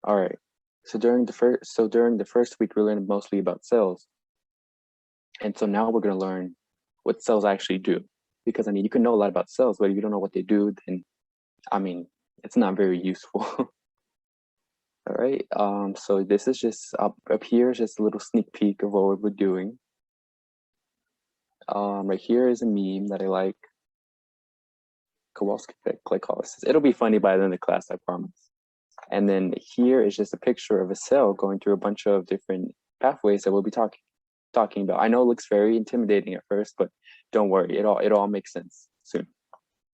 All right. So during the first week, we learned mostly about cells. And so now we're going to learn what cells actually do. Because I mean, you can know a lot about cells, but if you don't know what they do, then I mean, it's not very useful. All right. So this is just up here is just a little sneak peek of what we're doing. Right here is a meme that I like. Kowalski glycolysis. It'll be funny by the end of the class, I promise. And then here is just a picture of a cell going through a bunch of different pathways that we'll be talking about. I know it looks very intimidating at first, but don't worry, it all makes sense soon.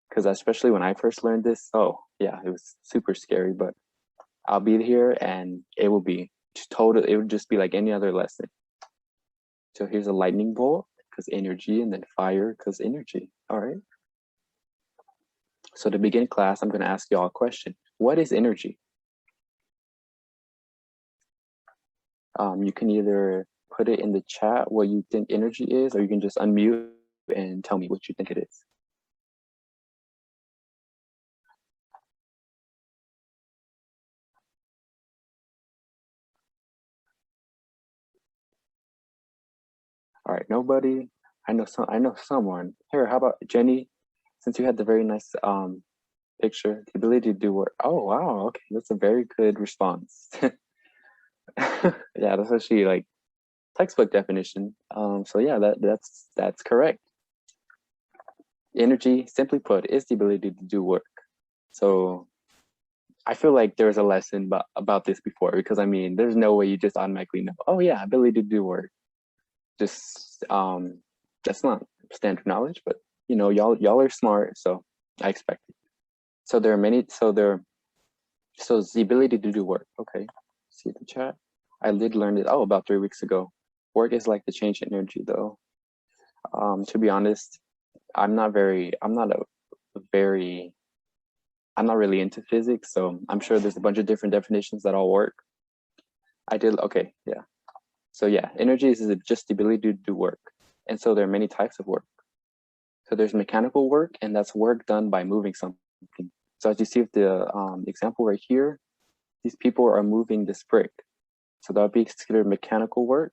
Because especially when I first learned this, oh yeah, it was super scary, but I'll be here and it will be total, it would just be like any other lesson. So here's a lightning bolt, because energy, and then fire, because energy. All right. So to begin class, I'm going to ask you all a question. What is energy? You can either put it in the chat what you think energy is, or you can just unmute and tell me what you think it is. All right, nobody. I know someone. Here, how about Jenny? Since you had the very nice picture, the ability to do work. Oh wow, okay, that's a very good response. Yeah, that's actually like textbook definition. So yeah, that's correct. Energy, simply put, is the ability to do work. So I feel like there's a lesson about this before, because I mean, there's no way you just automatically know, oh yeah, ability to do work. Just that's not standard knowledge, but you know, y'all are smart, so I expect it. So there are many, so it's the ability to do work. Okay, see the chat. I did learn it, about 3 weeks ago. Work is like the change in energy though. To be honest, I'm not really into physics, so I'm sure there's a bunch of different definitions that all work. Okay, yeah. So yeah, energy is just the ability to do work. And so there are many types of work. So there's mechanical work, and that's work done by moving something. So as you see with the example right here, these people are moving this brick. So that would be considered mechanical work.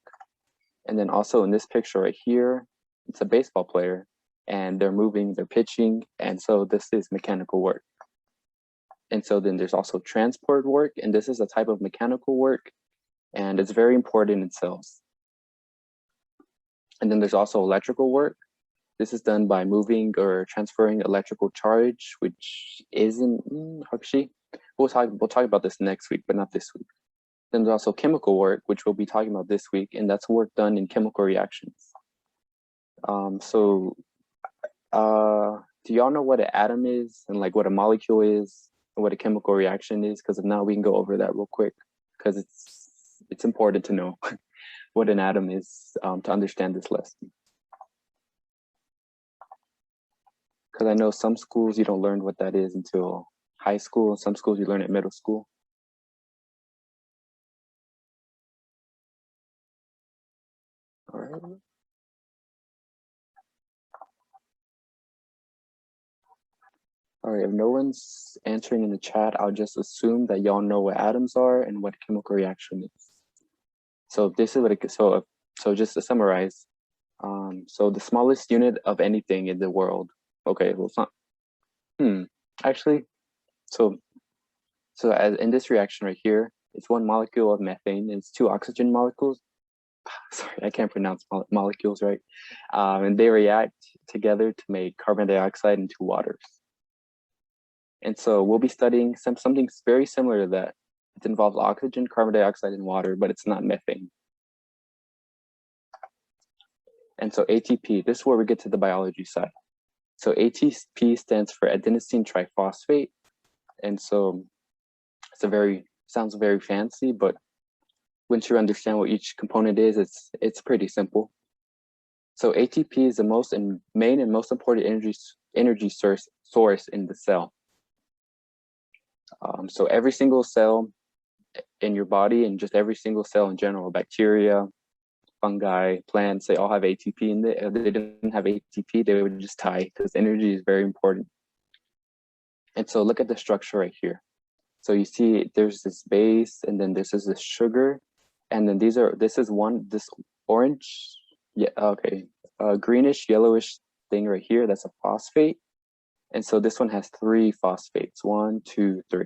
And then also in this picture right here, it's a baseball player, and they're pitching. And so this is mechanical work. And so then there's also transport work, and this is a type of mechanical work, and it's very important in cells. And then there's also electrical work. This is done by moving or transferring electrical charge, which isn't actually, we'll talk about this next week, but not this week. Then there's also chemical work, which we'll be talking about this week, and that's work done in chemical reactions. Do y'all know what an atom is, and like what a molecule is, and what a chemical reaction is? Because if not, we can go over that real quick, because it's important to know what an atom is to understand this lesson. Because I know some schools you don't learn what that is until high school, and some schools you learn at middle school. All right. All right, if no one's answering in the chat, I'll just assume that y'all know what atoms are and what a chemical reaction is. So this is what so just to summarize, so the smallest unit of anything in the world. Okay, well it's not. Actually, so as in this reaction right here, it's 1 molecule of methane, and it's 2 oxygen molecules. Sorry, I can't pronounce molecules right. And they react together to make carbon dioxide into waters. And so we'll be studying something very similar to that. It involves oxygen, carbon dioxide, and water, but it's not methane. And so ATP, this is where we get to the biology side. So ATP stands for adenosine triphosphate. And so sounds very fancy, but once you understand what each component is, it's pretty simple. So ATP is the main and most important energy source in the cell. So every single cell in your body, and just every single cell in general, bacteria, fungi, plants, they all have ATP in it. If they didn't have ATP, they would just die, because energy is very important. And so look at the structure right here. So you see there's this base, and then this is the sugar, and then this orange, yeah, okay, greenish, yellowish thing right here, that's a phosphate. And so this one has 3 phosphates, 1, 2, 3.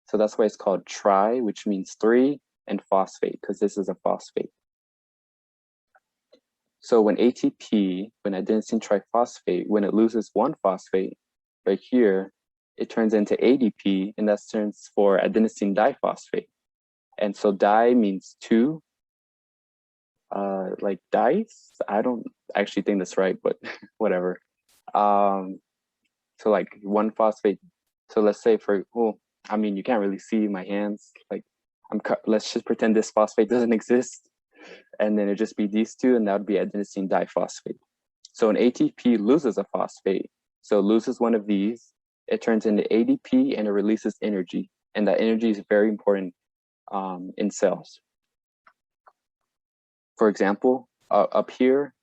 So that's why it's called tri, which means 3, and phosphate, because this is a phosphate. So when ATP, when adenosine triphosphate, when it loses 1 phosphate right here, it turns into ADP, and that stands for adenosine diphosphate. And so di means 2, like dice. I don't actually think that's right, but whatever. So like 1 phosphate. So let's say I mean, you can't really see my hands. Like let's just pretend this phosphate doesn't exist, and then it'd just be these 2, and that would be adenosine diphosphate. So an ATP loses a phosphate, so it loses one of these, it turns into ADP, and it releases energy, and that energy is very important in cells. For example, up here,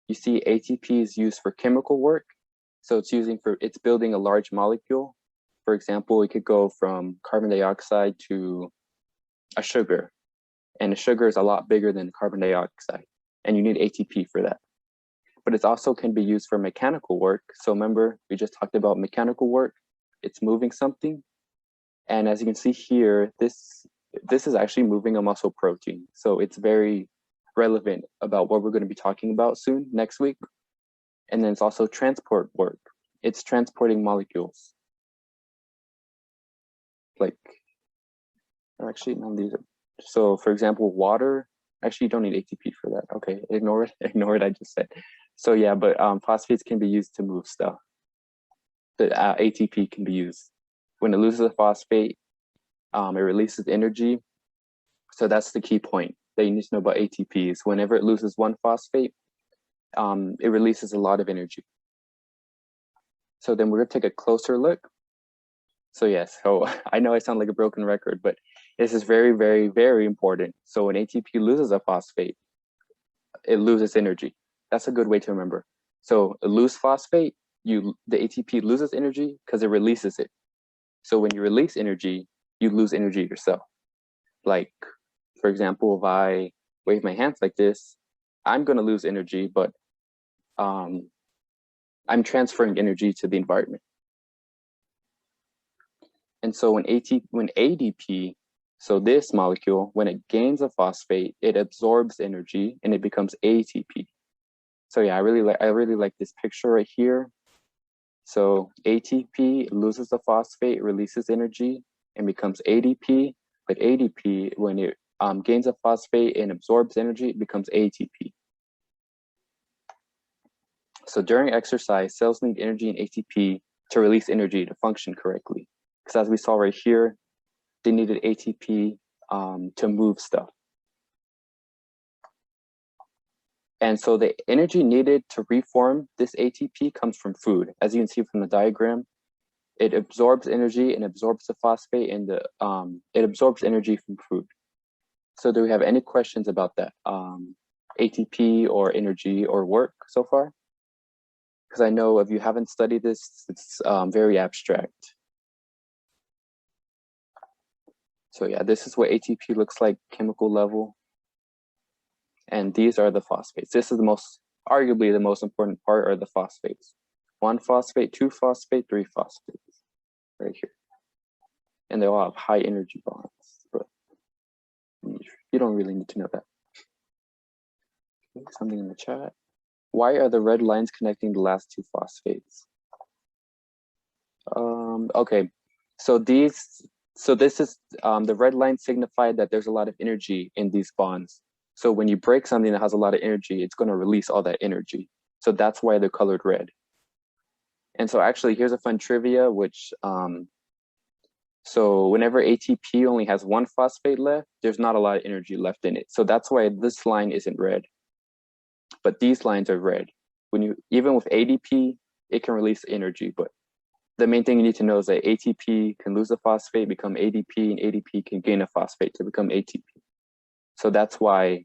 you see ATP is used for chemical work. So it's building a large molecule. For example, it could go from carbon dioxide to a sugar, and a sugar is a lot bigger than carbon dioxide, and you need ATP for that. But it also can be used for mechanical work. So remember, we just talked about mechanical work. It's moving something. And as you can see here, this is actually moving a muscle protein. So it's very relevant about what we're going to be talking about soon, next week. And then it's also transport work. It's transporting molecules. Like, actually, none of these are. So for example, water, actually you don't need ATP for that. Okay, ignore it, I just said. So yeah, but phosphates can be used to move stuff. The ATP can be used. When it loses a phosphate, it releases energy. So that's the key point that you need to know about ATPs. Whenever it loses 1 phosphate, it releases a lot of energy. So then we're gonna take a closer look. So yes, so I know I sound like a broken record, but this is very, very, very important. So when ATP loses a phosphate, it loses energy. That's a good way to remember. So a loose phosphate, the ATP loses energy because it releases it. So when you release energy, you lose energy yourself. Like, for example, if I wave my hands like this, I'm gonna lose energy, but I'm transferring energy to the environment. And so when ADP, so this molecule, when it gains a phosphate, it absorbs energy and it becomes ATP. So yeah, I really like this picture right here. So ATP loses the phosphate, releases energy, and becomes ADP. But ADP, when it gains a phosphate and absorbs energy, it becomes ATP. So during exercise, cells need energy and ATP to release energy to function correctly. Because as we saw right here, they needed ATP to move stuff. And so the energy needed to reform this ATP comes from food. As you can see from the diagram, it absorbs energy and absorbs the phosphate, and it absorbs energy from food. So do we have any questions about that? ATP or energy or work so far? Because I know if you haven't studied this, it's very abstract. So yeah, this is what ATP looks like, chemical level. And these are the phosphates. This is arguably the most important part, are the phosphates. 1 phosphate, 2 phosphate, 3 phosphates, right here. And they all have high energy bonds, but you don't really need to know that. Something in the chat. Why are the red lines connecting the last 2 phosphates? Okay, so this is the red lines signify that there's a lot of energy in these bonds. So when you break something that has a lot of energy, it's going to release all that energy. So that's why they're colored red. And so actually, here's a fun trivia, which so whenever ATP only has 1 phosphate left, there's not a lot of energy left in it. So that's why this line isn't red. But these lines are red. Even with ADP, it can release energy, but the main thing you need to know is that ATP can lose a phosphate, become ADP, and ADP can gain a phosphate to become ATP. So that's why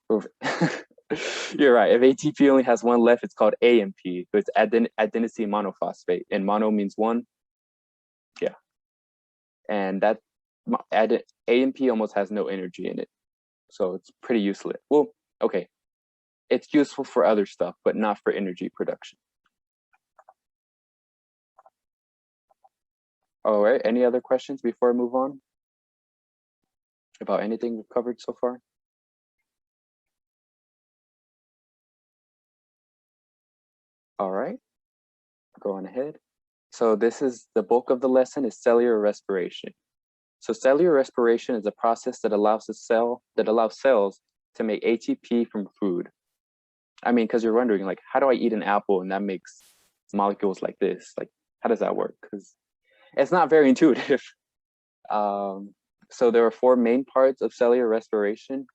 you're right. If ATP only has 1 left, it's called AMP. So it's adenosine monophosphate, and mono means 1. Yeah. and that AMP almost has no energy in it, so it's pretty useless. Well, okay, it's useful for other stuff, but not for energy production. All right, any other questions before I move on about anything we've covered so far? All right, go on ahead. So this is the bulk of the lesson, is cellular respiration. So cellular respiration is a process that allows cells to make ATP from food. I mean, because you're wondering, like, how do I eat an apple and that makes molecules like this? Like, how does that work? Because it's not very intuitive. So there are 4 main parts of cellular respiration.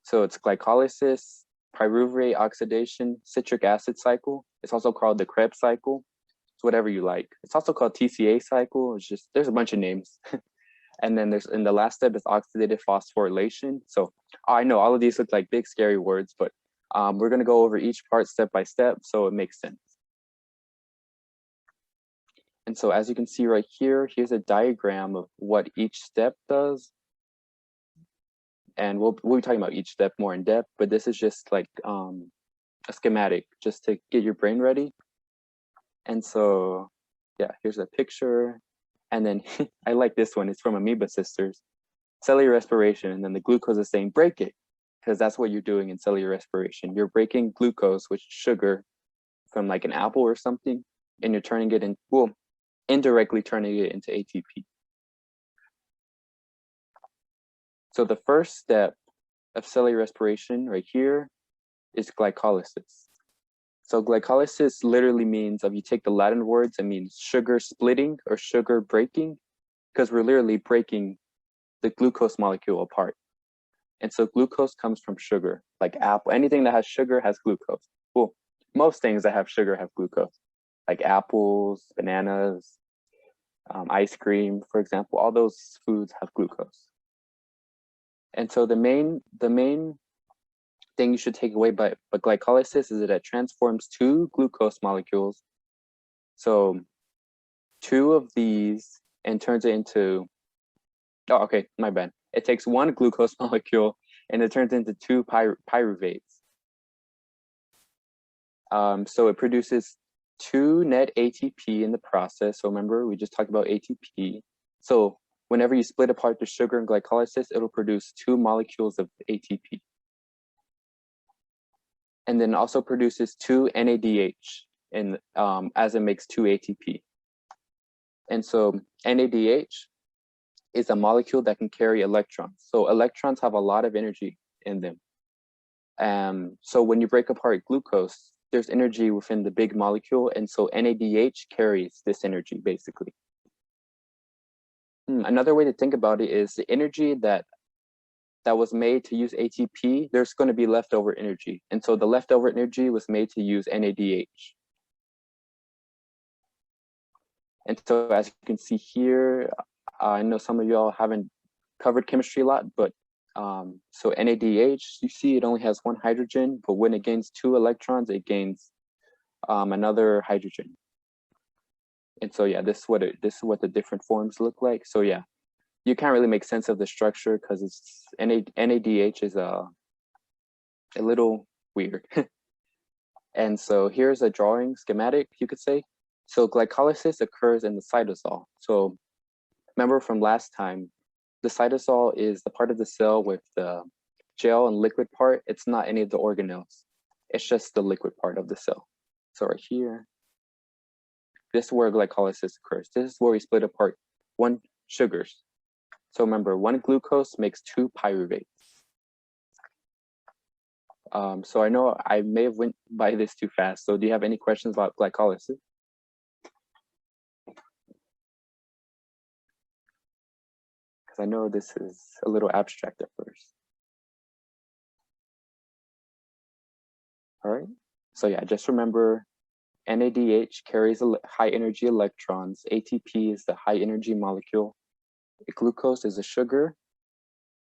So it's glycolysis, pyruvate oxidation, citric acid cycle. It's also called the Krebs cycle. It's whatever you like. It's also called TCA cycle. It's just, there's a bunch of names. And then in the last step is oxidative phosphorylation. So I know all of these look like big scary words, but we're going to go over each part step by step so it makes sense. And so as you can see right here, here's a diagram of what each step does. And we'll be talking about each step more in depth, but this is just like a schematic just to get your brain ready. And so, yeah, here's a picture. And then I like this one, it's from Amoeba Sisters. Cellular respiration, and then the glucose is saying break it, because that's what you're doing in cellular respiration. You're breaking glucose, which is sugar, from like an apple or something, and you're turning it in, well, indirectly turning it into ATP. So the first step of cellular respiration right here is glycolysis. So glycolysis literally means, if you take the Latin words, it means sugar splitting or sugar breaking, because we're literally breaking the glucose molecule apart. And so glucose comes from sugar, like apple. Anything that has sugar has glucose. Well, most things that have sugar have glucose, like apples, bananas, ice cream, for example. All those foods have glucose. And so the main thing you should take away by glycolysis is that it transforms 2 glucose molecules. So 2 of these and turns it into, oh, okay, my bad. It takes 1 glucose molecule and it turns into 2 pyruvates. So it produces 2 net ATP in the process. So remember, we just talked about ATP. So whenever you split apart the sugar and glycolysis, it'll produce 2 molecules of ATP. And then also produces 2 NADH as it makes 2 ATP. And so NADH is a molecule that can carry electrons. So electrons have a lot of energy in them. So when you break apart glucose, there's energy within the big molecule, and so NADH carries this energy, basically. Another way to think about it is the energy that was made to use ATP, there's going to be leftover energy. And so the leftover energy was made to use NADH. And so as you can see here, I know some of y'all haven't covered chemistry a lot, but so NADH, you see it only has 1 hydrogen, but when it gains 2 electrons, it gains another hydrogen. And so yeah, this is what the different forms look like. So yeah, you can't really make sense of the structure because it's NADH is a little weird. And so here's a drawing schematic, you could say. So glycolysis occurs in the cytosol. So remember from last time, the cytosol is the part of the cell with the gel and liquid part. It's not any of the organelles. It's just the liquid part of the cell. So right here, this is where glycolysis occurs. This is where we split apart 1 sugars. So remember, 1 glucose makes 2 pyruvates. So I know I may have went by this too fast. So do you have any questions about glycolysis? Because I know this is a little abstract at first. All right. So yeah, just remember, NADH carries high energy electrons. ATP is the high energy molecule. Glucose is a sugar,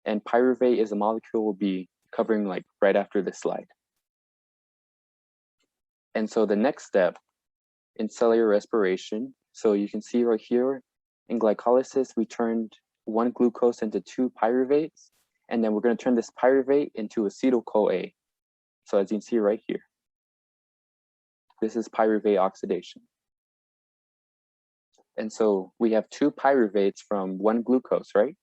and pyruvate is a molecule we'll be covering like right after this slide. And so the next step in cellular respiration, so you can see right here, In glycolysis, we turned 1 glucose into 2 pyruvates, and then we're going to turn this pyruvate into acetyl CoA. So as you can see right here, this is pyruvate oxidation. And so we have 2 pyruvates from 1 glucose, right?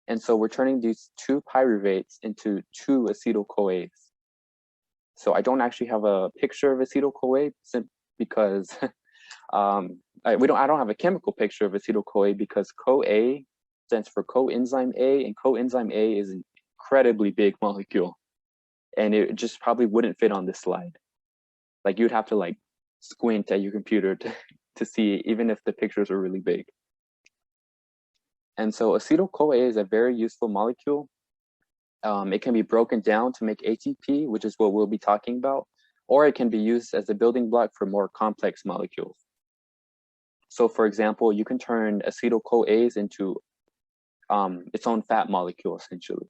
And so we're turning these 2 pyruvates into 2 acetyl CoAs. So I don't actually have a picture of acetyl CoA because I don't have a chemical picture of acetyl CoA because CoA stands for coenzyme A, and coenzyme A is an incredibly big molecule, and it just probably wouldn't fit on this slide. Like you'd have to like squint at your computer to see it, even if the pictures are really big. And so acetyl CoA is a very useful molecule. It can be broken down to make ATP, which is what we'll be talking about, or it can be used as a building block for more complex molecules. So for example, you can turn acetyl CoAs into its own fat molecule essentially.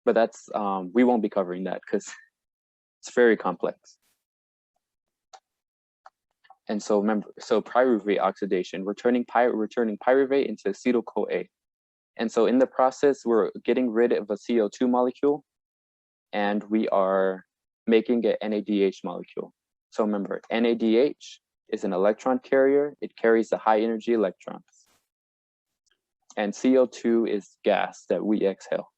But that's, we won't be covering that because it's very complex. And so remember, so pyruvate oxidation, we're turning pyruvate into acetyl CoA. And so in the process, we're getting rid of a CO2 molecule and we are making an NADH molecule. So remember, NADH is an electron carrier. It carries the high energy electrons. And CO2 is gas that we exhale.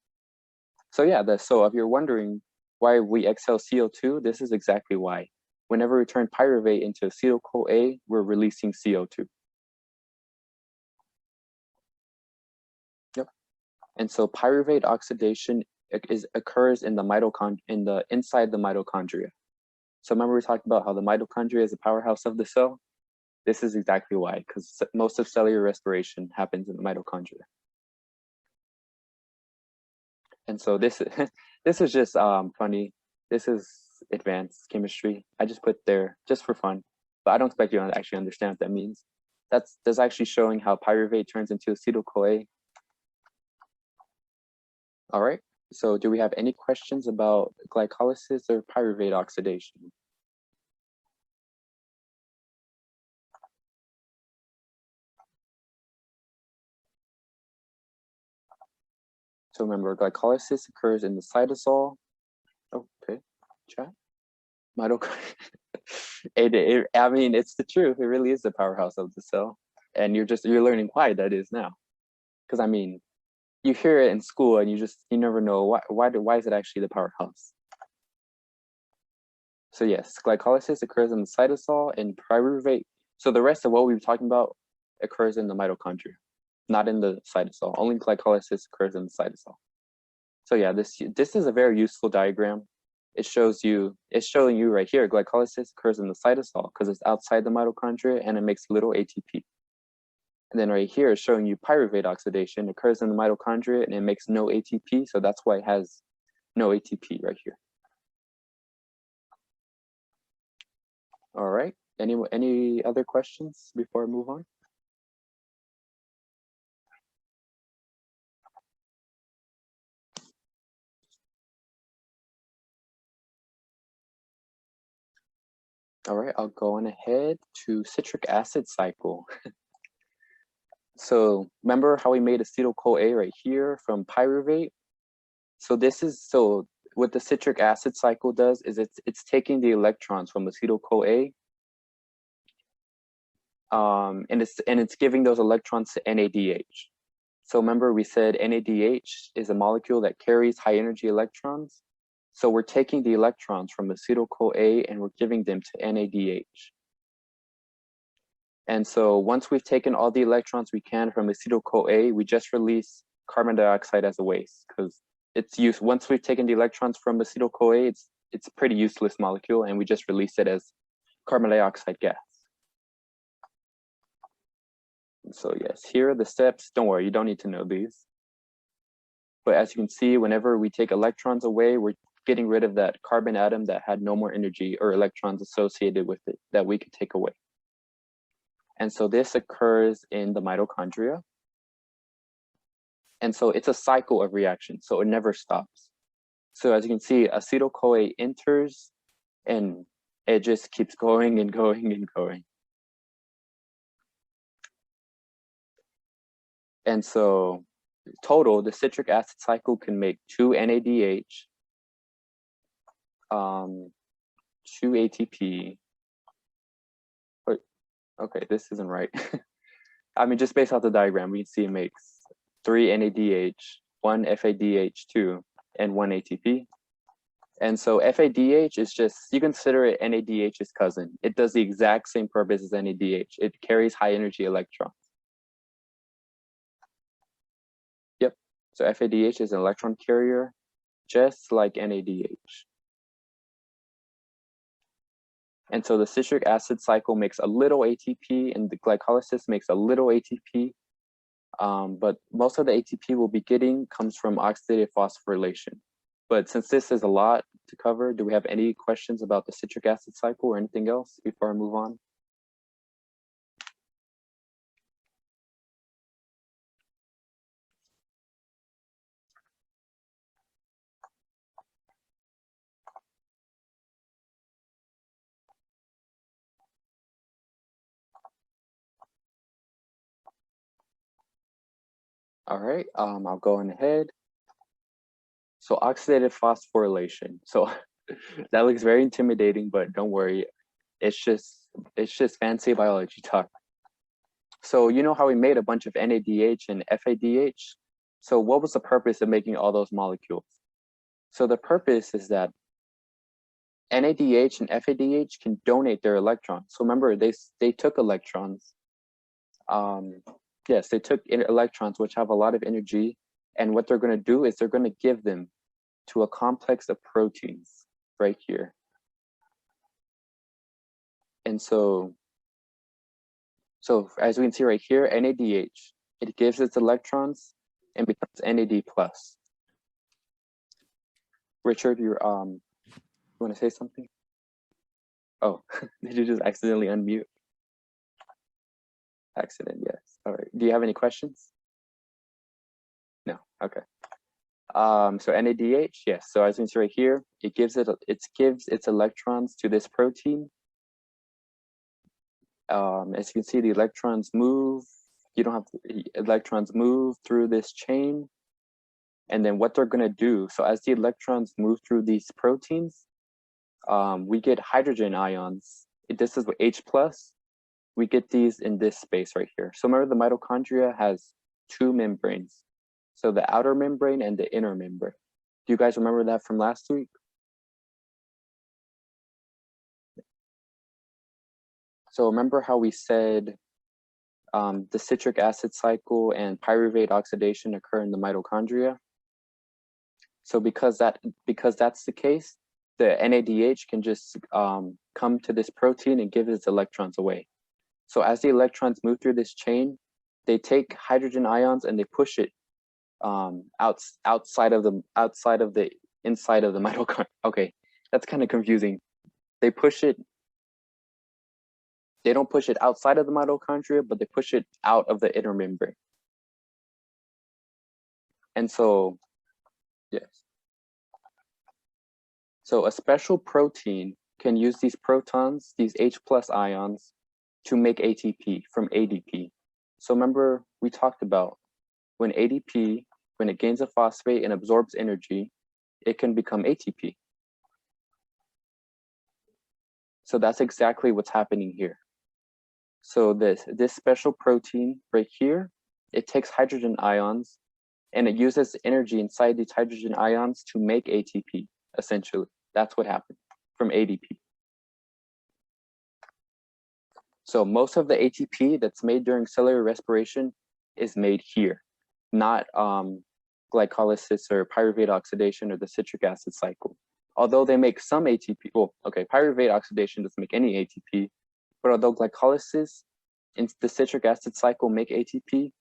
So yeah, so if you're wondering why we exhale CO2, this is exactly why. Whenever we turn pyruvate into acetyl CoA, we're releasing CO2. Yep. And so pyruvate oxidation occurs in the inside the mitochondria. So remember we talked about how the mitochondria is the powerhouse of the cell? This is exactly why, because most of cellular respiration happens in the mitochondria. And so this is just funny. This is advanced chemistry. I just put there just for fun, but I don't expect you to actually understand what that means. That's actually showing how pyruvate turns into acetyl CoA. All right. So do we have any questions about glycolysis or pyruvate oxidation? So remember, glycolysis occurs in the cytosol. Okay, chat. Mitochondria. I mean, it's the truth. It really is the powerhouse of the cell, and you're learning why that is now. Because I mean, you hear it in school, and you never know why is it actually the powerhouse. So yes, glycolysis occurs in the cytosol and pyruvate. So the rest of what we were talking about occurs in the mitochondria, not in the cytosol. Only glycolysis occurs in the cytosol. So yeah, this is a very useful diagram. It's showing you right here, glycolysis occurs in the cytosol because it's outside the mitochondria and it makes little ATP. And then right here is showing you pyruvate oxidation occurs in the mitochondria and it makes no ATP. So that's why it has no ATP right here. All right, any other questions before I move on? All right, I'll go on ahead to citric acid cycle. So remember how we made acetyl CoA right here from pyruvate? So what the citric acid cycle does is it's taking the electrons from acetyl CoA and it's giving those electrons to NADH. So remember we said NADH is a molecule that carries high energy electrons. So we're taking the electrons from acetyl CoA and we're giving them to NADH. And so once we've taken all the electrons we can from acetyl CoA, we just release carbon dioxide as a waste because it's used. Once we've taken the electrons from acetyl CoA, it's a pretty useless molecule and we just release it as carbon dioxide gas. So yes, here are the steps. Don't worry, you don't need to know these. But as you can see, whenever we take electrons away, we're getting rid of that carbon atom that had no more energy or electrons associated with it that we could take away. And so this occurs in the mitochondria. And so it's a cycle of reaction, so it never stops. So as you can see, acetyl CoA enters and it just keeps going and going and going. And so total, the citric acid cycle can make 2 NADH, 2 ATP. Wait, okay, this isn't right. I mean, just based off the diagram, we can see it makes 3 NADH, 1 FADH2, and 1 ATP. And so FADH is just, you consider it NADH's cousin. It does the exact same purpose as NADH. It carries high energy electrons. Yep, so FADH is an electron carrier, just like NADH. And so the citric acid cycle makes a little ATP and the glycolysis makes a little ATP. But most of the ATP we'll be getting comes from oxidative phosphorylation. But since this is a lot to cover, do we have any questions about the citric acid cycle or anything else before I move on? All right, I'll go on ahead. So oxidative phosphorylation. So that looks very intimidating, but don't worry. It's just fancy biology talk. So you know how we made a bunch of NADH and FADH? So what was the purpose of making all those molecules? So the purpose is that NADH and FADH can donate their electrons. So remember, they took electrons. Yes, they took electrons, which have a lot of energy. And what they're going to do is they're going to give them to a complex of proteins right here. And so as we can see right here, NADH, it gives its electrons and becomes NAD+. Richard, you want to say something? Oh, did you just accidentally unmute? Accident, yes. All right. Do you have any questions? No. Okay. So NADH, yes. So as you can see right here, it gives its electrons to this protein. As you can see, the electrons move. You don't have to, electrons move through this chain. And then what they're going to do, so as the electrons move through these proteins, we get hydrogen ions. This is H+. We get these in this space right here. So remember, the mitochondria has 2 membranes. So the outer membrane and the inner membrane. Do you guys remember that from last week? So remember how we said the citric acid cycle and pyruvate oxidation occur in the mitochondria? So because that's the case, the NADH can just come to this protein and give its electrons away. So as the electrons move through this chain, they take hydrogen ions and they push it outside of the inside of the mitochondria. Okay, that's kind of confusing. They push it. They don't push it outside of the mitochondria, but they push it out of the inner membrane. And so, yes. So a special protein can use these protons, these H+ ions, to make ATP from ADP. So remember, we talked about when ADP, when it gains a phosphate and absorbs energy, it can become ATP. So that's exactly what's happening here. So this special protein right here, it takes hydrogen ions and it uses energy inside these hydrogen ions to make ATP, essentially. That's what happened from ADP. So most of the ATP that's made during cellular respiration is made here, not glycolysis or pyruvate oxidation or the citric acid cycle. Although they make some ATP, well, okay, pyruvate oxidation doesn't make any ATP, but although glycolysis and the citric acid cycle make ATP,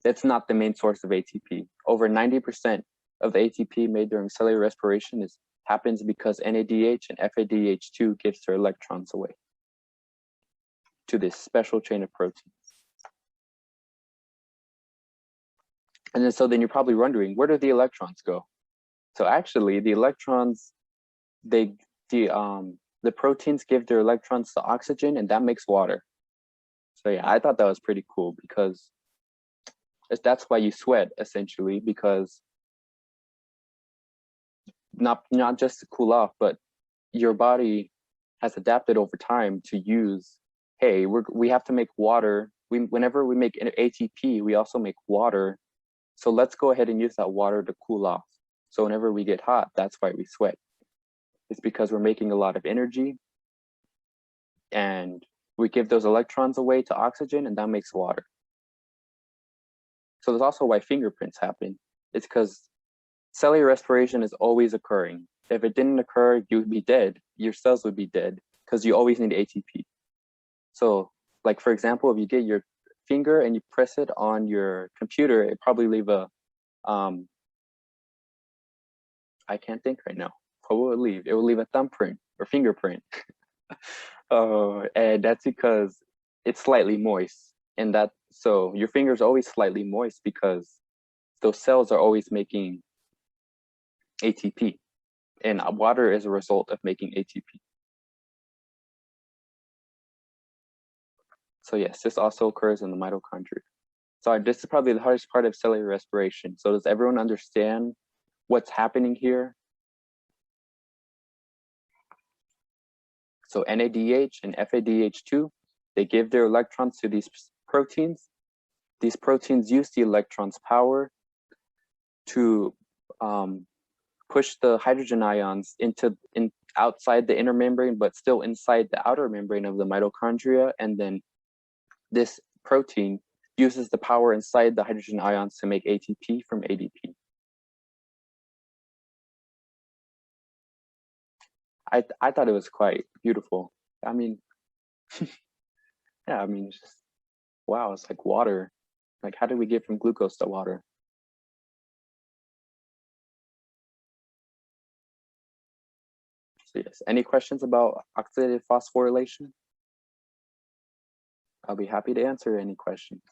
that's not the main source of ATP. Over 90% of the ATP made during cellular respiration happens because NADH and FADH2 gives their electrons away to this special chain of proteins. And then you're probably wondering, where do the electrons go? So actually the electrons, the proteins give their electrons to oxygen and that makes water. So yeah, I thought that was pretty cool because That's why you sweat, essentially, because not just to cool off, but your body has adapted over time to use, hey, we have to make water. Whenever we make ATP, we also make water. So let's go ahead and use that water to cool off. So whenever we get hot, that's why we sweat. It's because we're making a lot of energy and we give those electrons away to oxygen, and that makes water. So that's also why fingerprints happen. It's because cellular respiration is always occurring. If it didn't occur, you'd be dead. Your cells would be dead because you always need ATP. So like, for example, if you get your finger and you press it on your computer, it probably leave a, I can't think right now. What will it leave? It will leave a thumbprint or fingerprint. And that's because it's slightly moist. And so your finger's always slightly moist because those cells are always making ATP. And water is a result of making ATP. So yes, this also occurs in the mitochondria. So this is probably the hardest part of cellular respiration. So does everyone understand what's happening here? So NADH and FADH2, they give their electrons to these proteins. These proteins use the electrons' power to push the hydrogen ions outside the inner membrane, but still inside the outer membrane of the mitochondria. And then this protein uses the power inside the hydrogen ions to make ATP from ADP. I thought it was quite beautiful. I mean, yeah, I mean, it's just, wow, it's like water. Like, how did we get from glucose to water? So yes, any questions about oxidative phosphorylation? I'll be happy to answer any questions.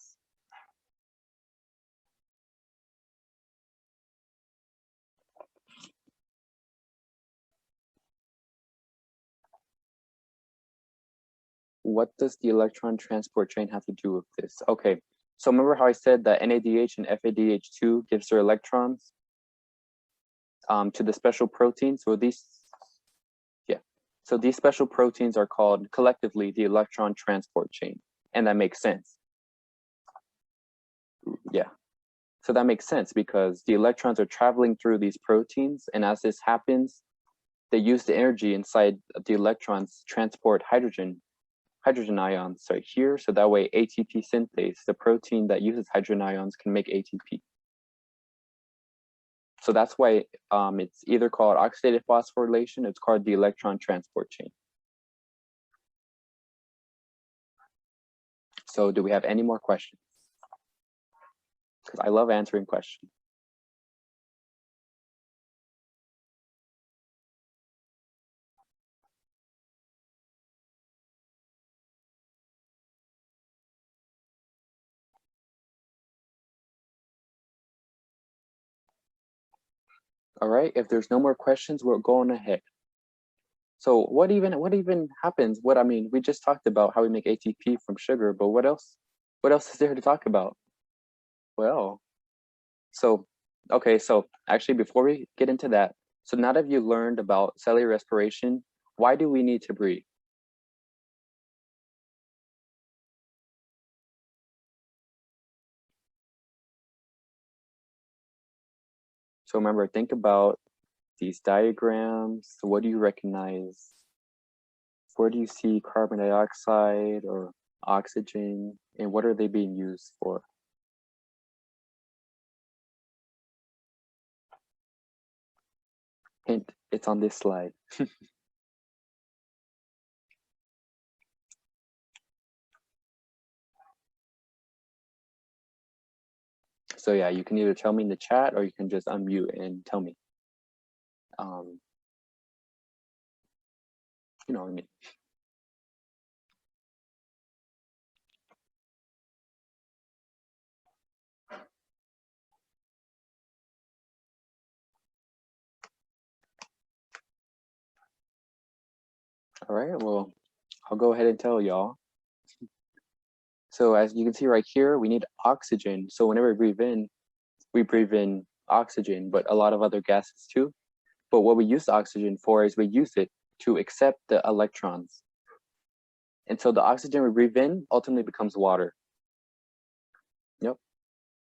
What does the electron transport chain have to do with this? Okay, so remember how I said that NADH and FADH2 gives their electrons to the special proteins? So these special proteins are called collectively the electron transport chain, and that makes sense. Yeah, so that makes sense because the electrons are traveling through these proteins, and as this happens, they use the energy inside the electrons to transport hydrogen ions right here, so that way ATP synthase, the protein that uses hydrogen ions, can make ATP. So that's why it's either called oxidative phosphorylation, it's called the electron transport chain. So do we have any more questions? Because I love answering questions. All right, if there's no more questions, we're going ahead. So what even happens? I mean, we just talked about how we make ATP from sugar, but what else? What else is there to talk about? Well, so, okay, so actually before we get into that, so now that you've learned about cellular respiration, why do we need to breathe? So remember, think about these diagrams. So what do you recognize? Where do you see carbon dioxide or oxygen, and what are they being used for? Hint, it's on this slide. So yeah, you can either tell me in the chat or you can just unmute and tell me. You know what I mean. All right, well, I'll go ahead and tell y'all. So as you can see right here, we need oxygen. So whenever we breathe in oxygen, but a lot of other gases too. But what we use oxygen for is we use it to accept the electrons. And so the oxygen we breathe in ultimately becomes water. Yep.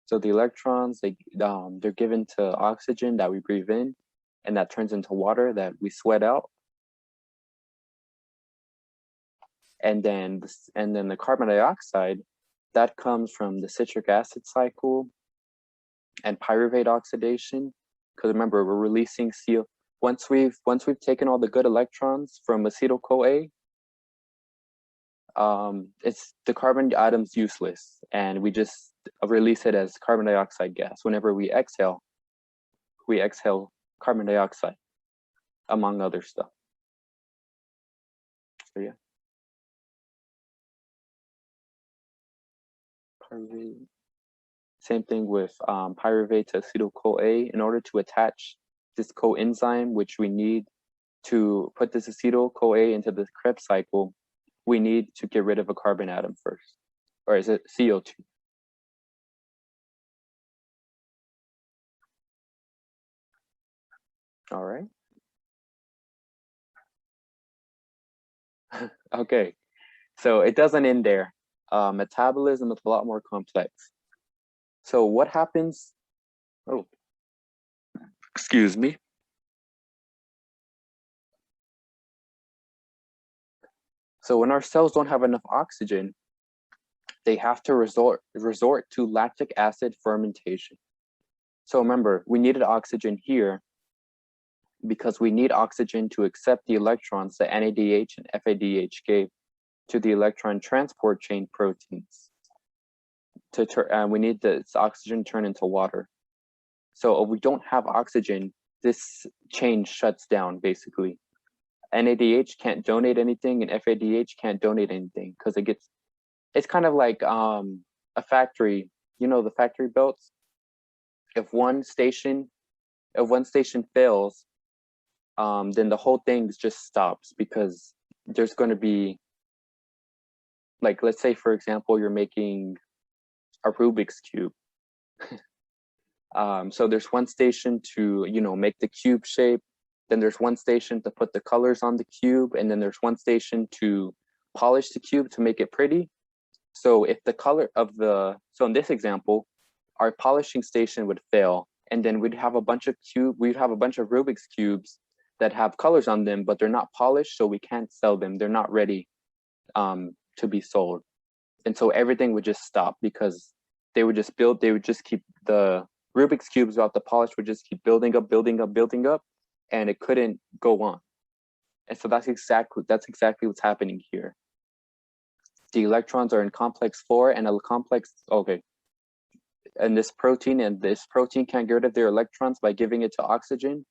So the electrons, they're given to oxygen that we breathe in, and that turns into water that we sweat out. And then the carbon dioxide, that comes from the citric acid cycle and pyruvate oxidation. Because remember, we're releasing CO. Once we've taken all the good electrons from acetyl CoA, it's the carbon atom's useless, and we just release it as carbon dioxide gas. Whenever we exhale carbon dioxide, among other stuff. So yeah. Pyruvate. Same thing with pyruvate to acetyl CoA. In order to attach this coenzyme, which we need to put this acetyl CoA into the Krebs cycle, we need to get rid of a carbon atom first, or is it CO2? All right. Okay, so it doesn't end there. Metabolism is a lot more complex. So what happens? Oh, excuse me. So when our cells don't have enough oxygen, they have to resort to lactic acid fermentation. So remember, we needed oxygen here because we need oxygen to accept the electrons that NADH and FADH gave to the electron transport chain proteins. We need this oxygen turn into water. So if we don't have oxygen, this chain shuts down basically. NADH can't donate anything and FADH can't donate anything because it's kind of like a factory, you know, the factory belts. If one station fails, then the whole thing just stops because there's going to be, like, let's say for example, you're making a Rubik's cube. So there's one station to, you know, make the cube shape. Then there's one station to put the colors on the cube. And then there's one station to polish the cube to make it pretty. So if the color of so in this example, our polishing station would fail. And then we'd have a bunch of Rubik's cubes that have colors on them, but they're not polished. So we can't sell them. They're not ready to be sold. And so everything would just stop because they would just keep the Rubik's cubes without the polish would just keep building up, and it couldn't go on. And so that's exactly what's happening here. The electrons are in complex 4 and and this protein can't get rid of their electrons by giving it to oxygen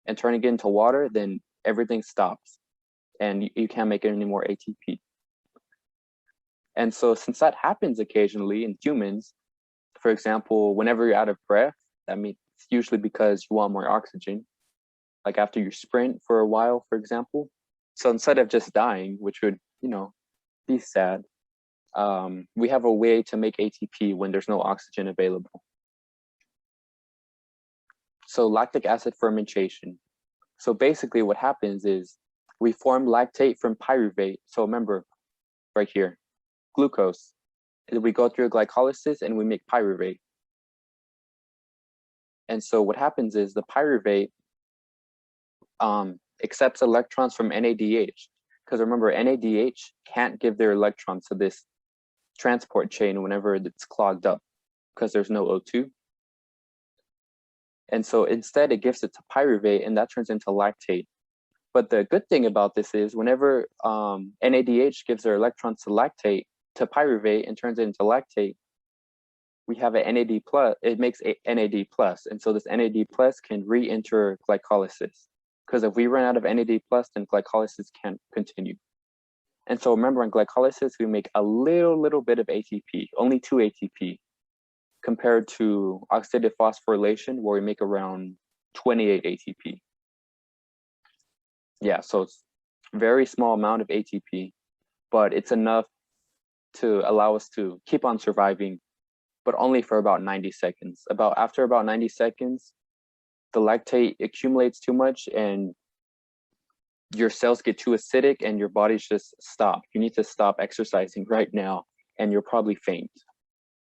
and turning it into water, then everything stops and you can't make any more ATP. And so since that happens occasionally in humans, for example, whenever you're out of breath, that means it's usually because you want more oxygen, like after you sprint for a while, for example. So instead of just dying, which would, you know, be sad, we have a way to make ATP when there's no oxygen available. So lactic acid fermentation. So basically what happens is we form lactate from pyruvate. So remember, right here, glucose. We go through a glycolysis and we make pyruvate. And so what happens is the pyruvate accepts electrons from NADH. Because remember, NADH can't give their electrons to this transport chain whenever it's clogged up because there's no O2. And so instead it gives it to pyruvate and that turns into lactate. But the good thing about this is whenever NADH gives their electrons to pyruvate and turns it into lactate, we have an NAD plus, it makes a NAD plus. And so this NAD plus can re-enter glycolysis. Because if we run out of NAD plus, then glycolysis can't continue. And so remember, in glycolysis, we make a little bit of ATP, only 2 ATP, compared to oxidative phosphorylation, where we make around 28 ATP. Yeah, so it's very small amount of ATP, but it's enough to allow us to keep on surviving, but only for about 90 seconds. After about 90 seconds, the lactate accumulates too much and your cells get too acidic and your body's just stop. You need to stop exercising right now and you'll probably faint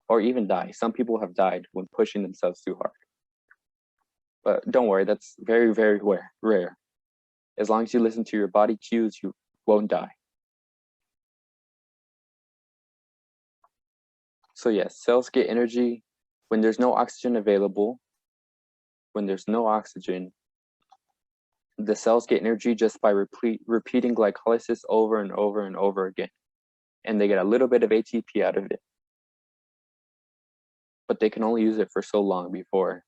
or even die. Some people have died when pushing themselves too hard. But don't worry, that's very, very rare. As long as you listen to your body cues, you won't die. So yes, cells get energy when there's no oxygen available. When there's no oxygen, the cells get energy just by repeating glycolysis over and over and over again. And they get a little bit of ATP out of it. But they can only use it for so long before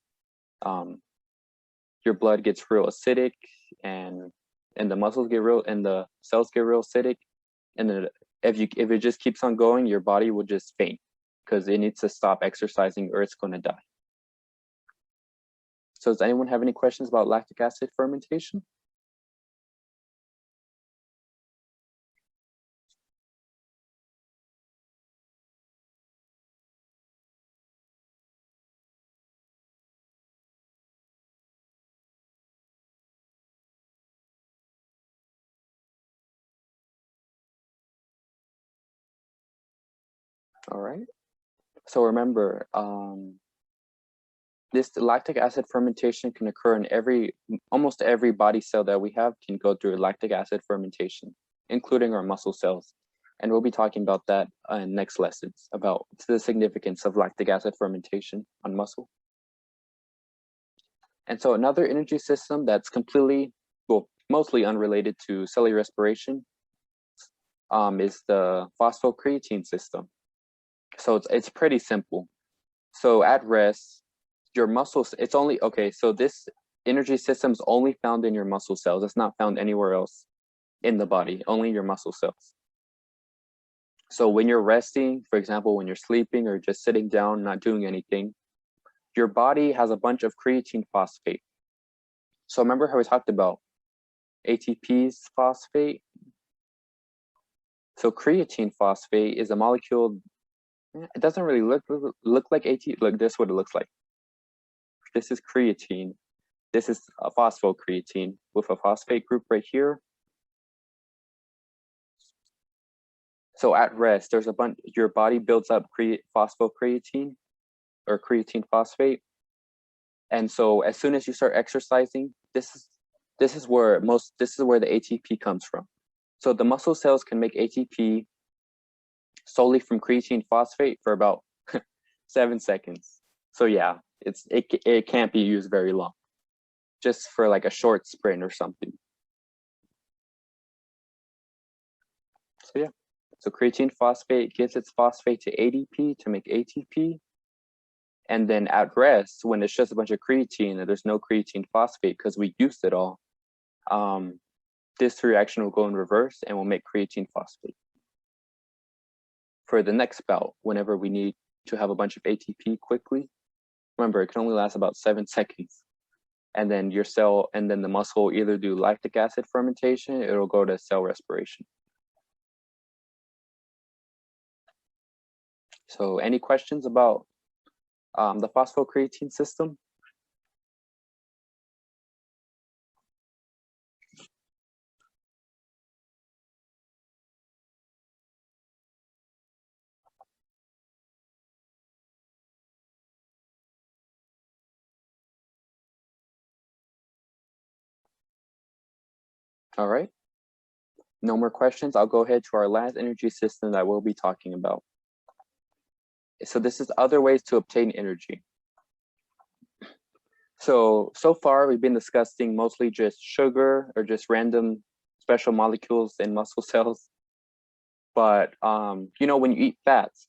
your blood gets real acidic and the muscles get real and the cells get real acidic. And then if it just keeps on going, your body will just faint because it needs to stop exercising or it's going to die. So does anyone have any questions about lactic acid fermentation? All right. So remember, this lactic acid fermentation can occur in almost every body cell that we have can go through lactic acid fermentation, including our muscle cells. And we'll be talking about that in next lessons about the significance of lactic acid fermentation on muscle. And so another energy system that's completely, well, mostly unrelated to cellular respiration is the Phospho-Creatine system. So it's pretty simple. So at rest, your muscles, it's only, okay, so this energy system is only found in your muscle cells. It's not found anywhere else in the body, only your muscle cells. So when you're resting, for example, when you're sleeping or just sitting down, not doing anything, your body has a bunch of creatine phosphate. So remember how we talked about ATP's phosphate? So creatine phosphate is a molecule, it doesn't really look like ATP. Look, this is what it looks like. This is creatine. This is a phosphocreatine with a phosphate group right here. So at rest, there's a bunch, your body builds up phosphocreatine or creatine phosphate. And so as soon as you start exercising, this is where the ATP comes from. So the muscle cells can make ATP solely from creatine phosphate for about 7 seconds. So yeah, it can't be used very long, just for like a short sprint or something. So yeah, so creatine phosphate gives its phosphate to ADP to make ATP. And then at rest, when it's just a bunch of creatine and there's no creatine phosphate because we used it all, this reaction will go in reverse and will make creatine phosphate. For the next bout, whenever we need to have a bunch of ATP quickly, remember it can only last about 7 seconds. And then the muscle will either do lactic acid fermentation, it'll go to cell respiration. So any questions about the phosphocreatine system? All right, no more questions. I'll go ahead to our last energy system that we'll be talking about. So this is other ways to obtain energy. So far we've been discussing mostly just sugar or just random special molecules in muscle cells. But you know, when you eat fats,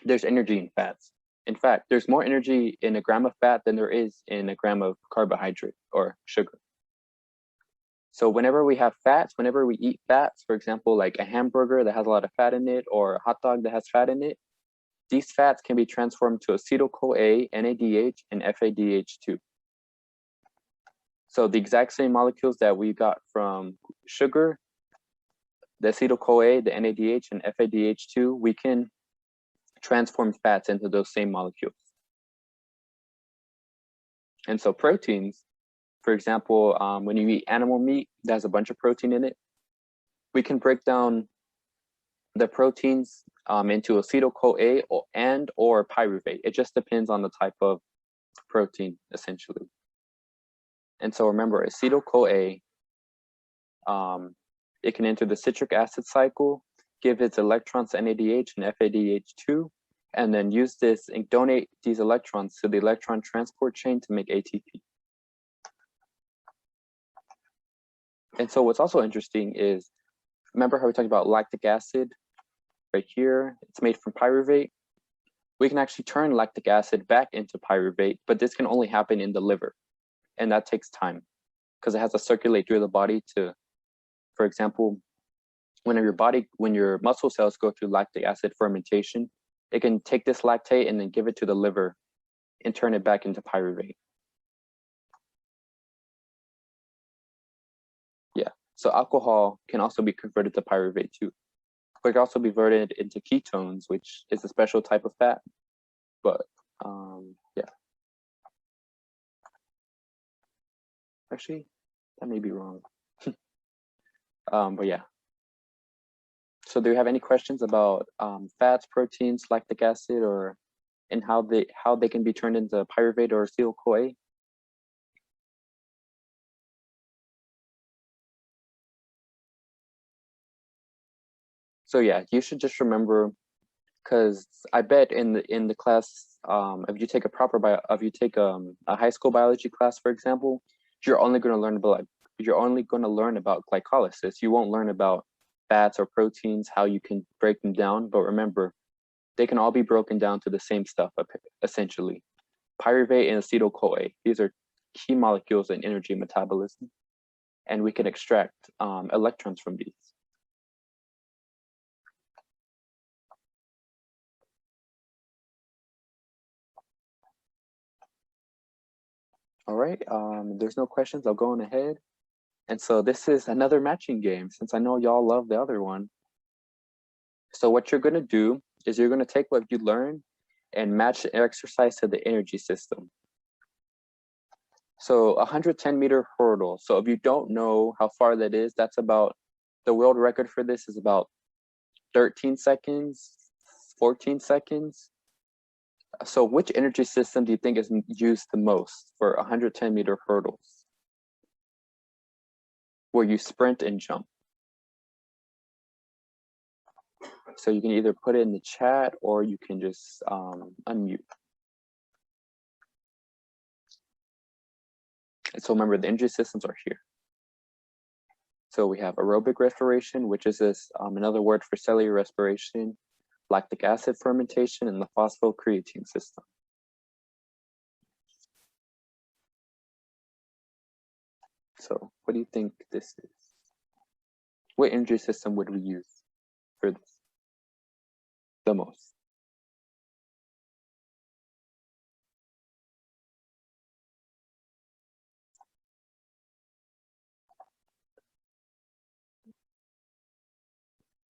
there's energy in fats. In fact, there's more energy in a gram of fat than there is in a gram of carbohydrate or sugar. So whenever we have fats, whenever we eat fats, for example, like a hamburger that has a lot of fat in it or a hot dog that has fat in it, these fats can be transformed to Acetyl Coa, NADH, and FADH2. So the exact same molecules that we got from sugar, the Acetyl Coa, the NADH, and FADH2, we can transform fats into those same molecules. And so proteins, for example, when you eat animal meat that has a bunch of protein in it, we can break down the proteins into acetyl CoA or pyruvate. It just depends on the type of protein, essentially. And so remember, acetyl CoA, it can enter the citric acid cycle, give its electrons to NADH and FADH2, and then use this and donate these electrons to the electron transport chain to make ATP. And so what's also interesting is, remember how we talked about lactic acid right here? It's made from pyruvate. We can actually turn lactic acid back into pyruvate, but this can only happen in the liver. And that takes time because it has to circulate through the body to, for example, when your muscle cells go through lactic acid fermentation, it can take this lactate and then give it to the liver and turn it back into pyruvate. Yeah, so alcohol can also be converted to pyruvate too. But it can also be converted into ketones, which is a special type of fat. But yeah. Actually, that may be wrong. But yeah. So do you have any questions about fats, proteins, lactic acid, or and how they can be turned into pyruvate or acetyl CoA? So yeah, you should just remember, because I bet in the class, if you take a high school biology class, for example, you're only going to learn about glycolysis. You won't learn about fats or proteins, how you can break them down. But remember, they can all be broken down to the same stuff, essentially. Pyruvate and acetyl CoA. These are key molecules in energy metabolism, and we can extract electrons from these. All right, there's no questions. I'll go on ahead. And so this is another matching game, since I know y'all love the other one. So what you're gonna do is you're gonna take what you learned and match the exercise to the energy system. So 110-meter hurdle. So if you don't know how far that is, that's about, the world record for this is about 13 seconds, 14 seconds. So which energy system do you think is used the most for 110-meter hurdles, where you sprint and jump? So you can either put it in the chat or you can just unmute. And so remember, the energy systems are here. So we have aerobic respiration, which is another word for cellular respiration, lactic acid fermentation, and the Phospho-Creatine system. So what do you think this is? What energy system would we use for this the most?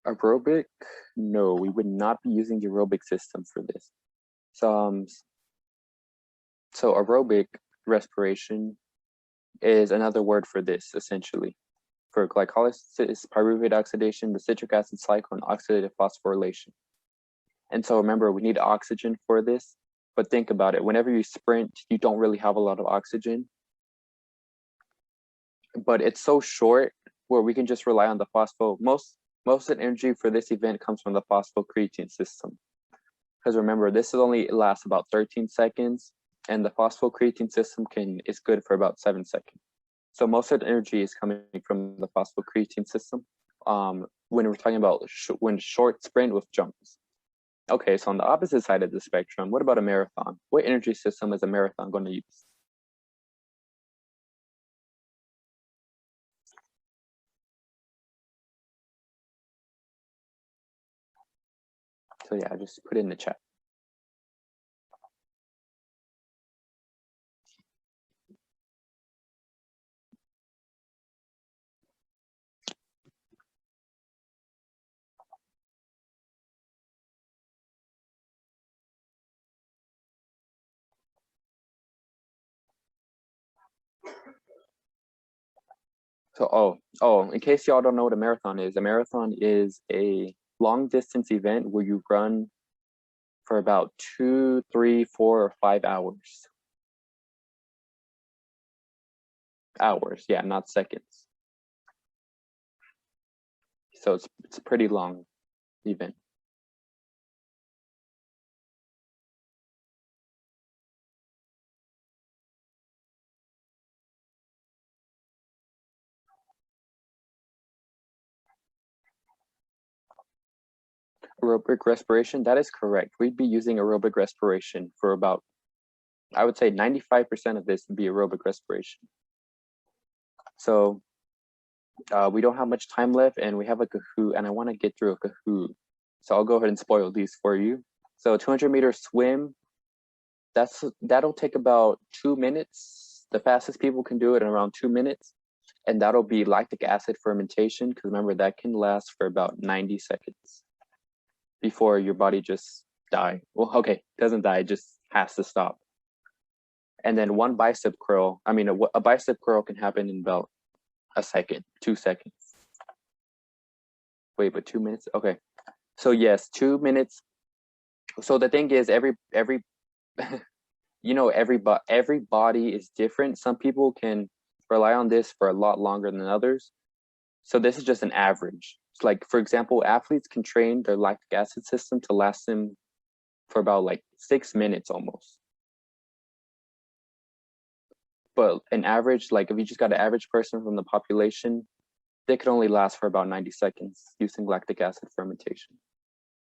Aerobic? No, we would not be using the aerobic system for this. So aerobic respiration is another word for this, essentially. For glycolysis, pyruvate oxidation, the citric acid cycle, and oxidative phosphorylation. And so remember, we need oxygen for this, but think about it. Whenever you sprint, you don't really have a lot of oxygen, but it's so short where we can just rely on the most of the energy for this event comes from the Phospho-Creatine system. Because remember, this only lasts about 13 seconds, and the Phospho-Creatine system is good for about 7 seconds. So most of the energy is coming from the Phospho-Creatine system when we're talking about short sprint with jumps. Okay, so on the opposite side of the spectrum, what about a marathon? What energy system is a marathon going to use? So yeah, just put it in the chat. So, in case y'all don't know what a marathon is a long distance event where you run for about 2, 3, 4, or 5 hours. Hours, yeah, not seconds. So it's a pretty long event. Aerobic respiration, that is correct. We'd be using aerobic respiration for about, I would say 95% of this would be aerobic respiration. So we don't have much time left and we have a Kahoot and I want to get through a Kahoot. So I'll go ahead and spoil these for you. So 200-meter swim, that'll take about 2 minutes. The fastest people can do it in around 2 minutes. And that'll be lactic acid fermentation, because remember that can last for about 90 seconds before your body just die. Well, okay, doesn't die, it just has to stop. And then one bicep curl, a bicep curl can happen in about a second, 2 seconds. Wait, but 2 minutes? Okay. So yes, 2 minutes. So the thing is, every body is different. Some people can rely on this for a lot longer than others. So this is just an average. It's like, for example, athletes can train their lactic acid system to last them for about like 6 minutes almost. But an average, like if you just got an average person from the population, they could only last for about 90 seconds using lactic acid fermentation.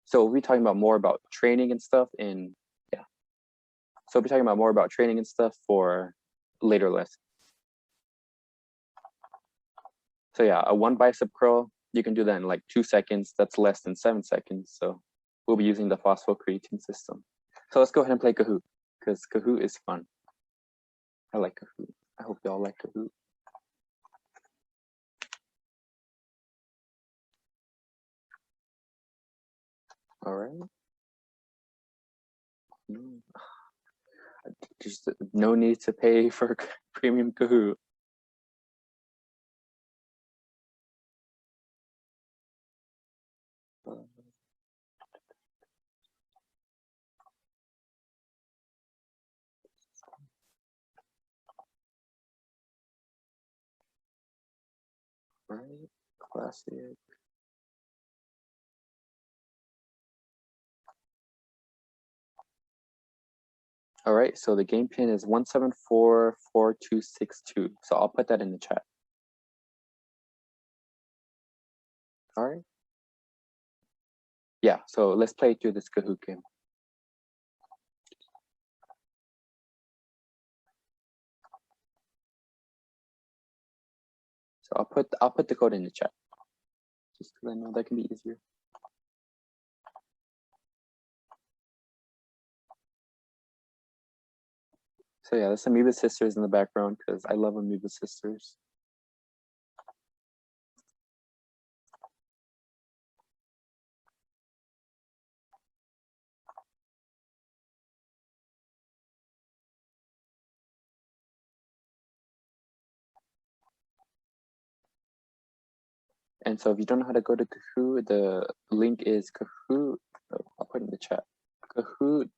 So we'll be talking about more about training and stuff So we'll be talking about more about training and stuff for later lessons. So yeah, a one bicep curl, you can do that in like 2 seconds. That's less than 7 seconds. So we'll be using the Phospho-Creatine system. So let's go ahead and play Kahoot, because Kahoot is fun. I like Kahoot. I hope y'all like Kahoot. All right. Just no need to pay for premium Kahoot. Right, classic. All right, so the game pin is 1744262. So I'll put that in the chat. All right. Yeah, so let's play through this Kahoot game. So I'll put the code in the chat, just because I know that can be easier. So yeah, there's Amoeba Sisters in the background because I love Amoeba Sisters. And so if you don't know how to go to Kahoot, the link is Kahoot. Oh, I'll put it in the chat. Kahoot.it.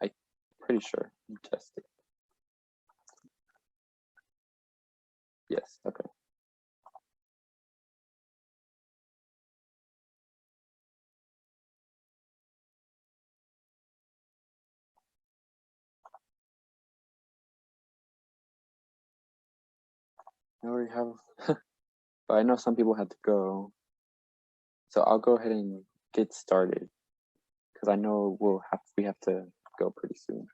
I'm pretty sure. Test it. Yes. Okay. I already have. But I know some people had to go, so I'll go ahead and get started because I know we have to go pretty soon.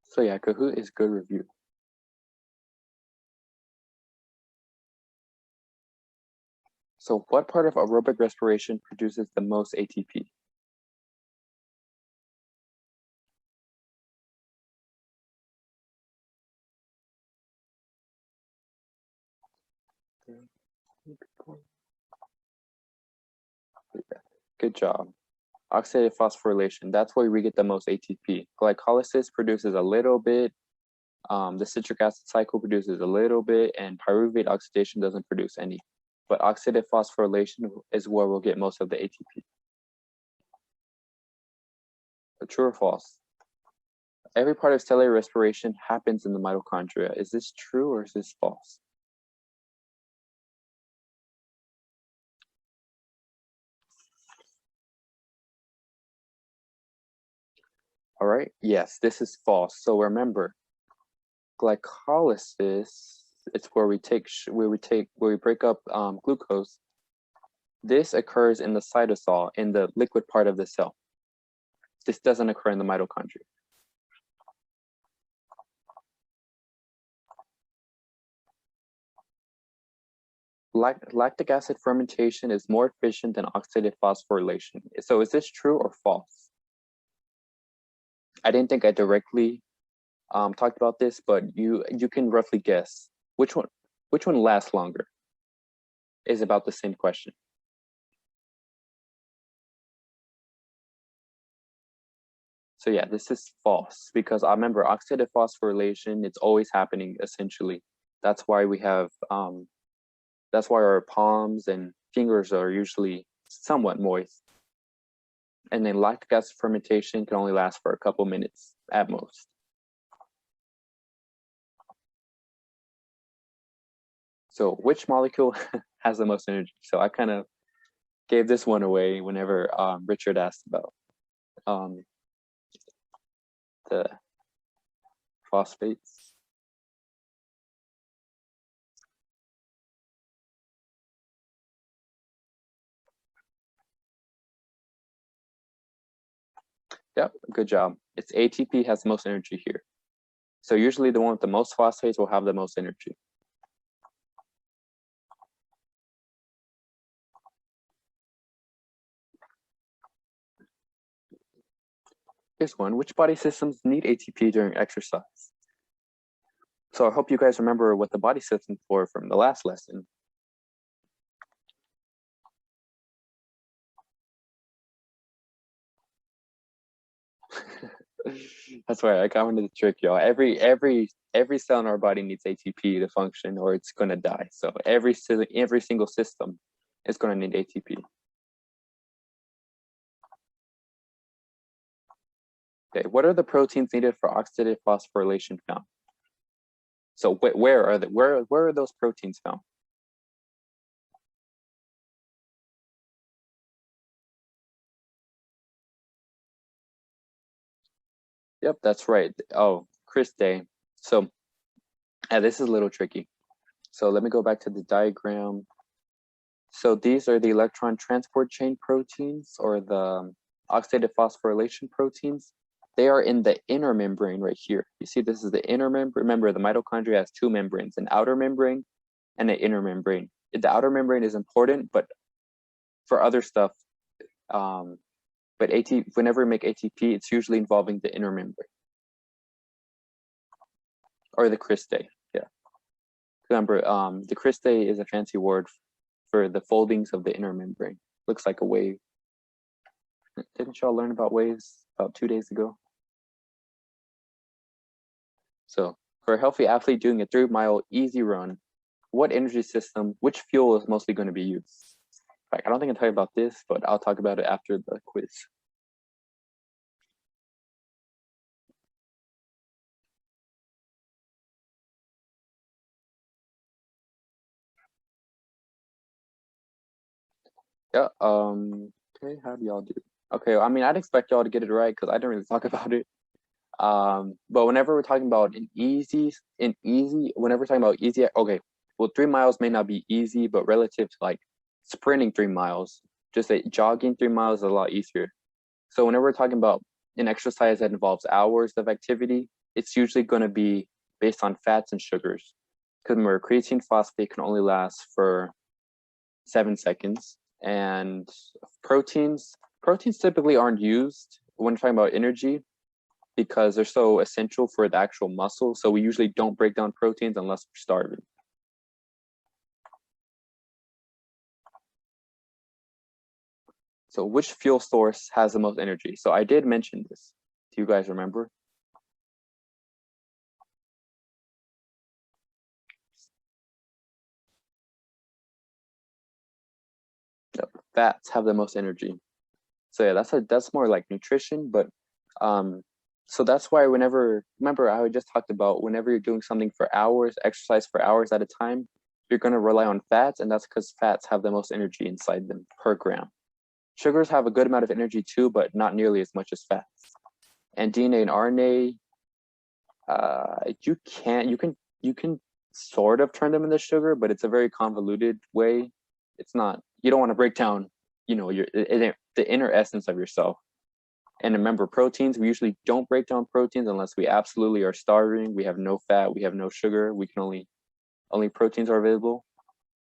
So yeah, Kahoot is good review. So what part of aerobic respiration produces the most ATP? Good job. Oxidative phosphorylation, that's where we get the most ATP. Glycolysis produces a little bit, the citric acid cycle produces a little bit, and pyruvate oxidation doesn't produce any. But oxidative phosphorylation is where we'll get most of the ATP. But true or false? Every part of cellular respiration happens in the mitochondria. Is this true or is this false? All right, yes, this is false. So remember, glycolysis, it's where we break up glucose. This occurs in the cytosol, in the liquid part of the cell. This doesn't occur in the mitochondria. Lactic acid fermentation is more efficient than oxidative phosphorylation. So is this true or false? I didn't think I directly talked about this, but you can roughly guess which one lasts longer. Is about the same question. So yeah, this is false because I remember oxidative phosphorylation, it's always happening essentially. That's why we have that's why our palms and fingers are usually somewhat moist. And then lactic acid fermentation can only last for a couple minutes at most. So which molecule has the most energy? So I kind of gave this one away whenever Richard asked about the phosphates. Yep, good job. It's ATP has the most energy here. So usually the one with the most phosphates will have the most energy. Here's one. Which body systems need ATP during exercise? So I hope you guys remember what the body systems were from the last lesson. That's right. I commented the trick, y'all. Every cell in our body needs ATP to function, or it's gonna die. So every single system is gonna need ATP. Okay. What are the proteins needed for oxidative phosphorylation found? So where are those proteins found? Yep, that's right. Oh, Chris Day. So this is a little tricky. So let me go back to the diagram. So these are the electron transport chain proteins, or the oxidative phosphorylation proteins. They are in the inner membrane right here. You see, this is the inner membrane. Remember, the mitochondria has two membranes, an outer membrane and an inner membrane. The outer membrane is important, but for other stuff, but whenever we make ATP, it's usually involving the inner membrane or the cristae. Yeah. Remember, the cristae is a fancy word for the foldings of the inner membrane. Looks like a wave. Didn't y'all learn about waves about 2 days ago? So for a healthy athlete doing a 3-mile easy run, what energy system, which fuel is mostly going to be used? Like, I don't think I'll tell you about this, but I'll talk about it after the quiz. Yeah, okay, how do y'all do? Okay, I mean, I'd expect y'all to get it right because I didn't really talk about it. But whenever we're talking about whenever we're talking about easy, okay, well, 3 miles may not be easy, but relative to like sprinting 3 miles, just like jogging 3 miles is a lot easier. So whenever we're talking about an exercise that involves hours of activity, it's usually going to be based on fats and sugars. Because remember, creatine phosphate can only last for 7 seconds, and proteins typically aren't used when talking about energy because they're so essential for the actual muscle. So we usually don't break down proteins unless we're starving. So which fuel source has the most energy? So I did mention this. Do you guys remember? Yep. Fats have the most energy. So yeah, that's more like nutrition, but so that's why remember I just talked about whenever you're doing something for hours, exercise for hours at a time, you're going to rely on fats, and that's because fats have the most energy inside them per gram. Sugars have a good amount of energy too, but not nearly as much as fats. And DNA and RNA, you can sort of turn them into sugar, but it's a very convoluted way. It's not, you don't want to break down, the inner essence of yourself. And remember, proteins, we usually don't break down proteins unless we absolutely are starving. We have no fat, we have no sugar, we can only proteins are available.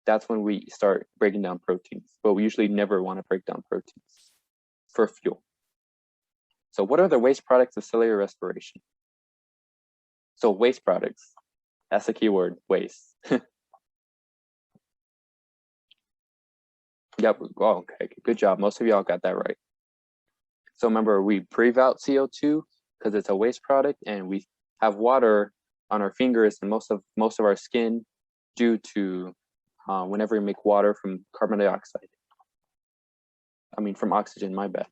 That's when we start breaking down proteins. But we usually never want to break down proteins for fuel. So what are the waste products of cellular respiration? So waste products, that's the key word, waste. Yep, oh, okay, good job. Most of y'all got that right. So remember, we breathe out CO2 because it's a waste product, and we have water on our fingers and most of our skin due to whenever we make water from carbon dioxide. From oxygen, my bad.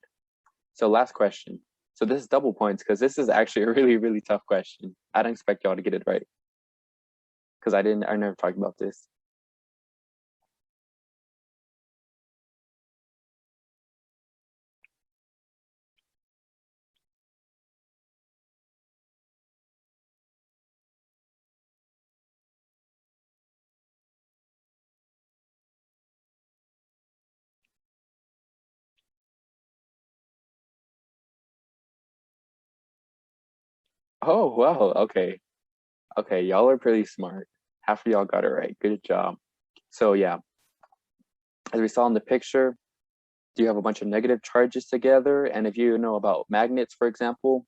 So last question. So this is double points because this is actually a really, really tough question. I don't expect y'all to get it right because I never talked about this. Oh, wow, okay. Okay, y'all are pretty smart. Half of y'all got it right. Good job. So yeah, as we saw in the picture, you have a bunch of negative charges together. And if you know about magnets, for example,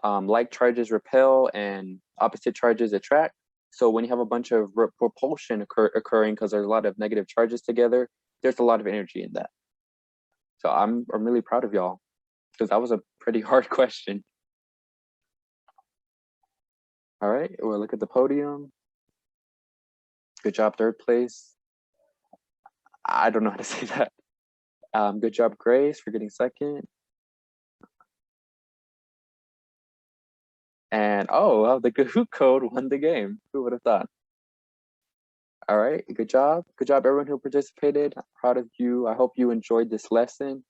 like charges repel and opposite charges attract. So when you have a bunch of propulsion occurring because there's a lot of negative charges together, there's a lot of energy in that. So I'm really proud of y'all because that was a pretty hard question. All right, we'll look at the podium. Good job, third place. I don't know how to say that. Good job, Grace, for getting second. And oh, well, the Kahoot code won the game. Who would have thought? All right, good job. Good job, everyone who participated. I'm proud of you. I hope you enjoyed this lesson.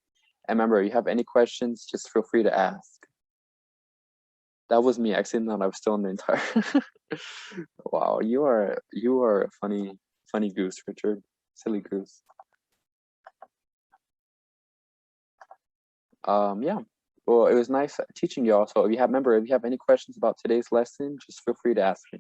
And remember, if you have any questions, just feel free to ask. That was me exiting that I was still in the entire. Wow, you are a funny goose, Richard. Silly goose. Yeah. Well, it was nice teaching y'all. So if you have any questions about today's lesson, just feel free to ask me.